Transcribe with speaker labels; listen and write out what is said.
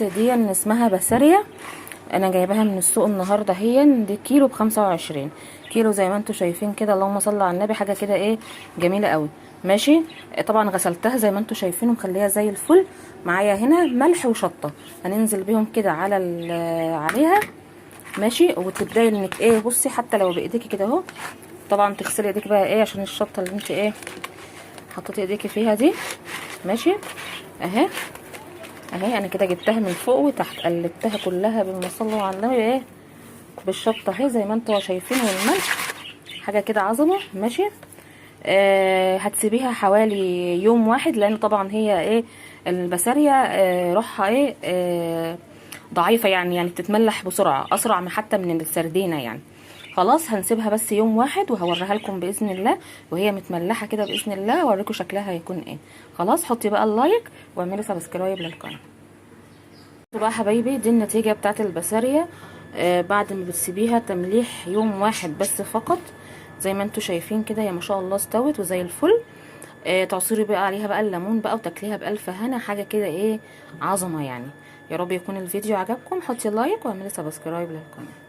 Speaker 1: دي اسمها بسارية. انا جايباها من السوق النهارده، هي دي كيلو ب25 كيلو زي ما انتم شايفين كده. اللهم صل على النبي، حاجه كده ايه جميله قوي. ماشي. طبعا غسلتها زي ما انتم شايفين ومخليها زي الفل. معايا هنا ملح وشطه، هننزل بيهم كده على عليها. ماشي. وتبداي انك ايه، بصي حتى لو بايديكي كده اهو. طبعا تغسلي ايديك بقى ايه عشان الشطه اللي انت ايه حطيتي ايديكي فيها دي. ماشي. اهي اهي انا كده جبتها من فوق وتحت، قلبتها كلها بالمصلى على النبي ايه بالشطه اهي زي ما انتوا شايفين، والملح حاجه كده عظمه. ماشي. هتسيبيها حوالي يوم واحد، لان طبعا هي ايه البسارية روحها ايه ضعيفة، يعني بتتملح بسرعة اسرع من حتى من السردينة يعني. خلاص هنسيبها بس يوم واحد وهوريها لكم باذن الله وهي متملحة كده باذن الله، اوريكم شكلها هيكون ايه. خلاص حطي بقى اللايك واعملي سبسكرايب للقناة. بقى حبايبي دي النتيجة بتاعت البسارية بعد ما بتسيبيها تمليح يوم واحد بس فقط. زي ما انتوا شايفين كده هي ما شاء الله استوت وزي الفل. تعصري بقى عليها بقى الليمون بقى وتاكليها بألف هنا، حاجة كده ايه عظمة يعني. يا رب يكون الفيديو عجبكم، حطي لايك واعملي سبسكرايب للقناة.